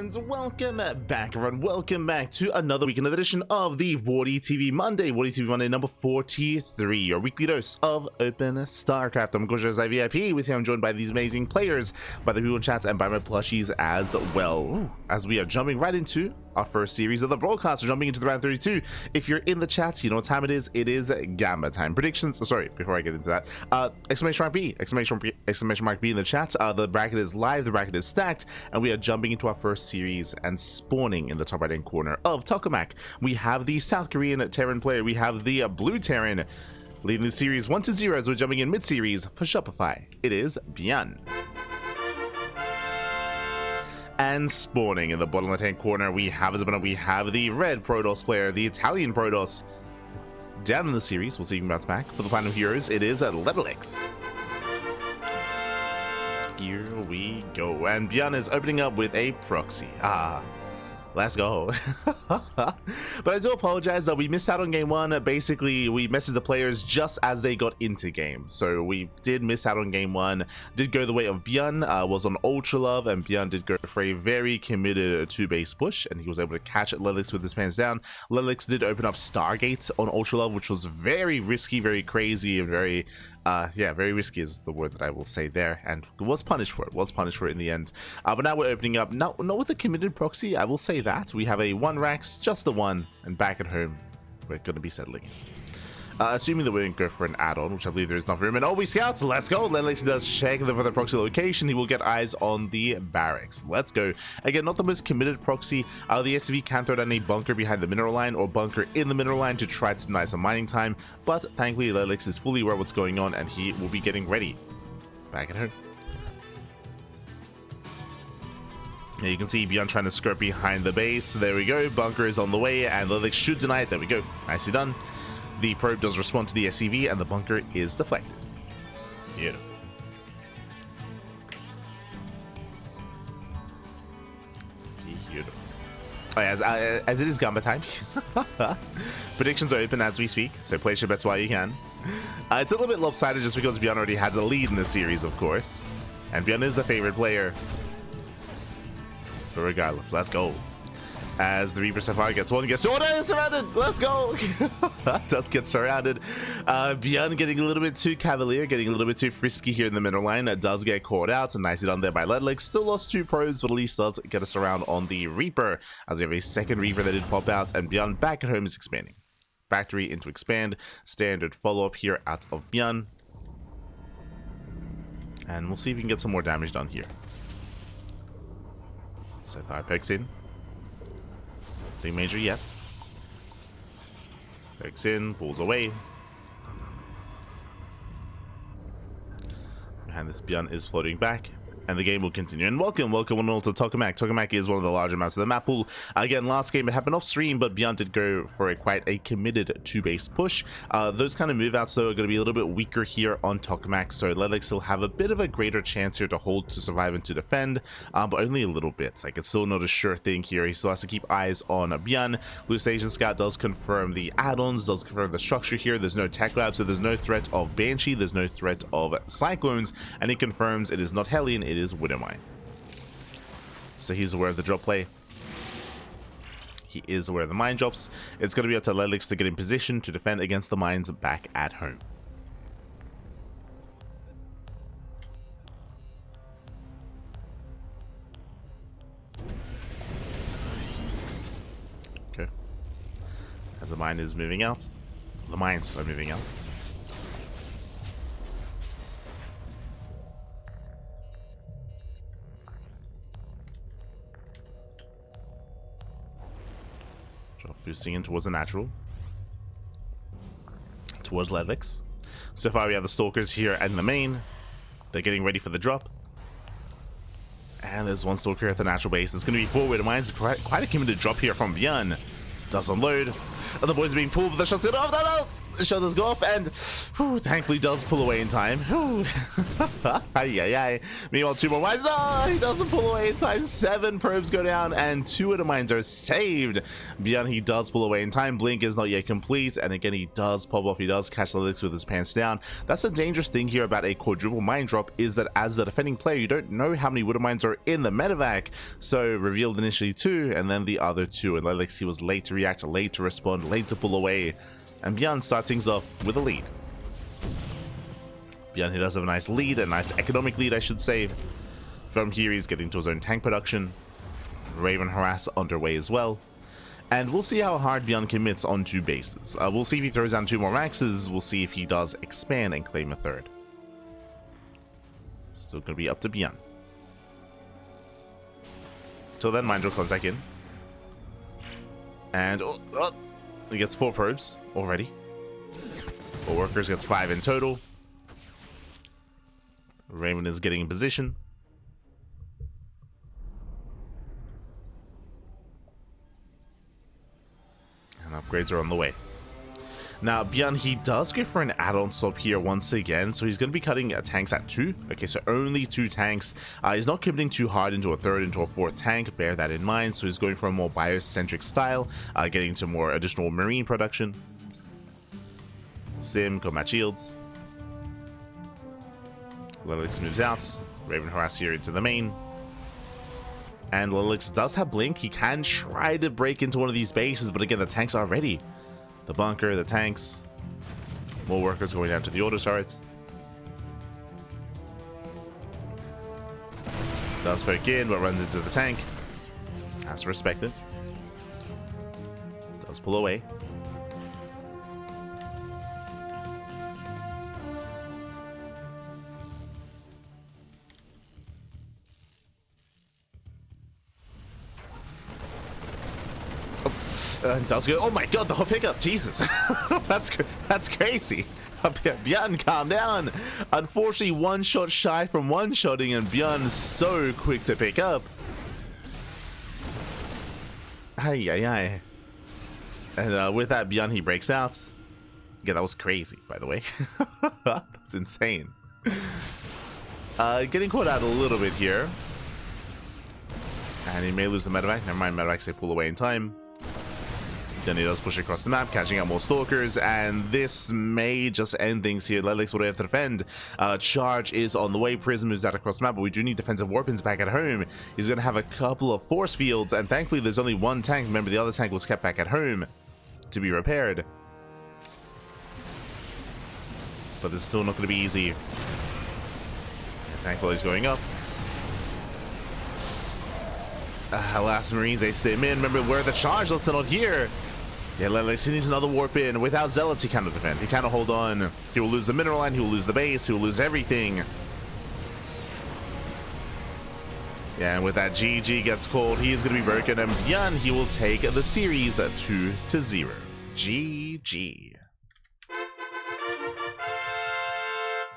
And welcome back, everyone. Welcome back to another weekend edition of the WardiTV Monday. WardiTV Monday number 43, your weekly dose of open StarCraft. I'm Gorgeous VIP. With you, I'm joined by these amazing players, by the people in chat, and by my plushies as well. Ooh, as we are jumping right into our first series of the broadcast, we're jumping into the round 32. If you're in the chat, you know what time it is. It is Gamma time. Predictions. Oh, sorry, before I get into that, exclamation mark B, exclamation mark B in the chat. The bracket is live, the bracket is stacked, and we are jumping into our first series and spawning in the top right hand corner of Tokamak. We have the South Korean Terran player. We have the blue Terran leading the series 1-0 as we're jumping in mid-series for Shopify. It is ByuN. And spawning in the bottom left-hand corner, we have the red Protoss player, the Italian Protoss. Down in the series, we'll see if we can bounce back. For the Platinum Heroes, it is LetaleX. Here we go. And ByuN is opening up with a proxy. Let's go. But I do apologize that we missed out on game one. Basically, we messaged the players just as they got into game. So we did miss out on game one. Did go the way of ByuN, was on Ultra Love, and ByuN did go for a very committed two-base push, and he was able to catch LetaleX with his pants down. LetaleX did open up Stargate on Ultra Love, which was very risky, very crazy, and very very risky is the word that I will say there, and was punished for it in the end. But now we're opening up, not with a committed proxy, I will say that. We have a 1 Rax, just the one, and back at home, we're going to be settling. Assuming that we didn't go for an add-on, which I believe there is enough room. And we scouts, let's go. LetaleX does check for the proxy location. He will get eyes on the barracks. Let's go. Again, not the most committed proxy. The SCV can throw down a bunker behind the mineral line or bunker in the mineral line to try to deny some mining time. But thankfully, LetaleX is fully aware of what's going on, and he will be getting ready. Back at home. Yeah, you can see ByuN trying to skirt behind the base. There we go. Bunker is on the way, and LetaleX should deny it. There we go. Nicely done. The probe does respond to the SCV, and the bunker is deflected. Beautiful. Beautiful. Oh, yeah, as it is Gamba time. Predictions are open as we speak, so place your bets while you can. It's a little bit lopsided just because ByuN already has a lead in the series, of course. And ByuN is the favorite player. But regardless, let's go. As the Reaper so far gets one, gets two. Oh, no, surrounded. Let's go. Does get surrounded. ByuN getting a little bit too cavalier, getting a little bit too frisky here in the middle line. Does get caught out. So nicely done there by LetaleX. Still lost 2 probes, but at least does get us around on the Reaper. As we have a second Reaper that did pop out, and ByuN back at home is expanding. Factory into expand. Standard follow-up here out of ByuN. And we'll see if we can get some more damage done here. So far, pegs in. Nothing major yet. Pegs in, pulls away. Behind this, ByuN is floating back, and the game will continue. And welcome one and all to Tokamak. Tokamak is one of the larger maps of the map pool. Again, last game it happened off stream, but ByuN did go for quite a committed 2-base push. Those kind of move outs though are going to be a little bit weaker here on Tokamak, so LetaleX still have a bit of a greater chance here to hold, to survive, and to defend, but only a little bit. Like, it's still not a sure thing here. He still has to keep eyes on ByuN. Blue Station Scout does confirm the add-ons, does confirm the structure here. There's no tech lab, so there's no threat of Banshee, there's no threat of Cyclones, and he confirms it is not Hellion, it is Widowmine. So he's aware of the drop play. He is aware of the mine drops. It's going to be up to LetaleX to get in position to defend against the mines back at home. Okay. As the mine is moving out, the mines are moving out. Boosting in towards the natural. Towards LetaleX. So far we have the Stalkers here and the main. They're getting ready for the drop. And there's one Stalker at the natural base. It's going to be forward. Mine's quite a committed drop here from ByuN. Does unload. And the boys are being pulled, but the shot's going off. No! shoulders go off, and whew, thankfully does pull away in time. Meanwhile, 2 more mines. No, he doesn't pull away in time. 7 probes go down, and 2 of the mines are saved. ByuN, he does pull away in time. Blink is not yet complete, and again, he does pop off. He does catch LetaleX with his pants down. That's the dangerous thing here about a quadruple mine drop, is that as the defending player, you don't know how many Widow mines are in the medevac. So revealed initially 2, and then the other 2, and LetaleX, he was late to react, late to respond, late to pull away. And ByuN starts things off with a lead. ByuN, he does have a nice lead, a nice economic lead, I should say. From here, he's getting to his own tank production. Raven harass underway as well. And we'll see how hard ByuN commits on 2 bases. We'll see if he throws down 2 more maxes. We'll see if he does expand and claim a 3rd. Still going to be up to ByuN. Till then, Mindrill comes back in. And he gets 4 probes already. 4 workers, gets 5 in total. Raven is getting in position. And upgrades are on the way. Now, ByuN, he does go for an add-on swap here once again, so he's going to be cutting tanks at 2. Okay, so only 2 tanks. He's not committing too hard into a 3rd, into a 4th tank, bear that in mind. So he's going for a more biocentric style, getting to more additional marine production. Sim, combat shields. LetaleX moves out. Raven harass here into the main. And LetaleX does have blink. He can try to break into one of these bases, but again, the tanks are ready. The bunker, the tanks, more workers going down to the auto turret. Does poke in, but runs into the tank. Has to respect it. Does pull away. Does go. Oh my god, the whole pickup, Jesus. that's crazy. ByuN, calm down. Unfortunately, 1 shot shy from one-shotting, and ByuN so quick to pick up. And with that, ByuN, he breaks out. Yeah, that was crazy, by the way. That's insane. Getting caught out a little bit here. And he may lose the medevac. Never mind, medevacs, they pull away in time. Then he does push across the map, catching out more stalkers, and this may just end things here. LetaleX will have to defend. Charge is on the way. Prism moves out across the map, but we do need defensive warpins back at home. He's going to have a couple of force fields, and thankfully there's only 1 tank. Remember, the other tank was kept back at home to be repaired. But this is still not going to be easy. The tank is going up. Last Marines, they stay in. Remember, where the charge? They're not here. Yeah, LetaleX needs another warp in. Without Zealots, he cannot defend. He cannot hold on. He will lose the mineral line. He will lose the base. He will lose everything. Yeah, and with that, GG gets called. He is going to be broken. And ByuN, he will take the series 2-0. GG.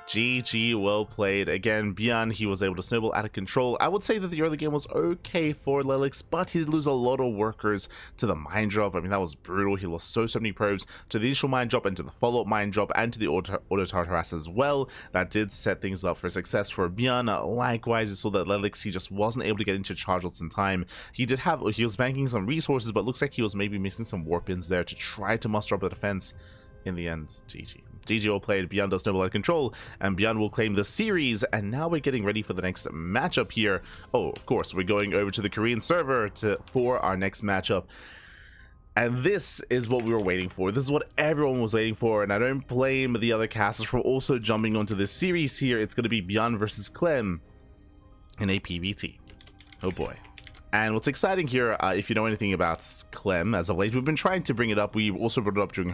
GG, well played. Again, ByuN, he was able to snowball out of control. I would say that the early game was okay for LetaleX, but he did lose a lot of workers to the mine drop. I mean, that was brutal. He lost so many probes to the initial mine drop and to the follow-up mine drop and to the auto turret harass as well. That did set things up for success for ByuN. Likewise, you saw that LetaleX, he just wasn't able to get into charge lots in time. He was banking some resources, but looks like he was maybe missing some warp-ins there to try to muster up the defense. In the end, GG. GG well played. ByuN does snowball out of control, and ByuN will claim the series. And now we're getting ready for the next matchup here. Oh, of course, we're going over to the Korean server for our next matchup. And this is what we were waiting for. This is what everyone was waiting for, and I don't blame the other casters for also jumping onto this series here. It's going to be ByuN versus Clem in a PvT. Oh boy. And what's exciting here, if you know anything about Clem, as of late, we've been trying to bring it up. We also brought it up during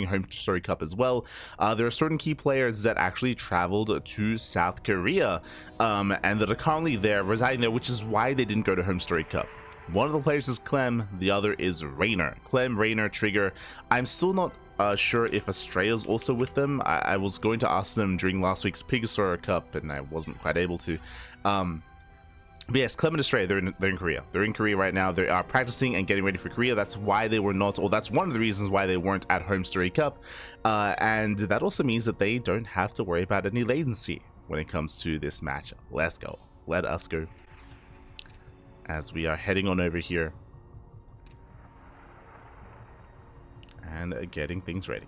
Home Story Cup as well. There are certain key players that actually traveled to South Korea, and that are currently there, residing there, which is why they didn't go to Home Story Cup. One of the players is Clem, the other is Rainer. Clem, Rainer, Trigger. I'm still not sure if Astrea's also with them. I was going to ask them during last week's Pigasaur Cup, and I wasn't quite able to. But yes, Clement Astray, they're in Korea. They're in Korea right now. They are practicing and getting ready for Korea. That's why they were not, or that's one of the reasons why they weren't at home Story Cup. And that also means that they don't have to worry about any latency when it comes to this matchup. Let's go. Let us go. As we are heading on over here and getting things ready.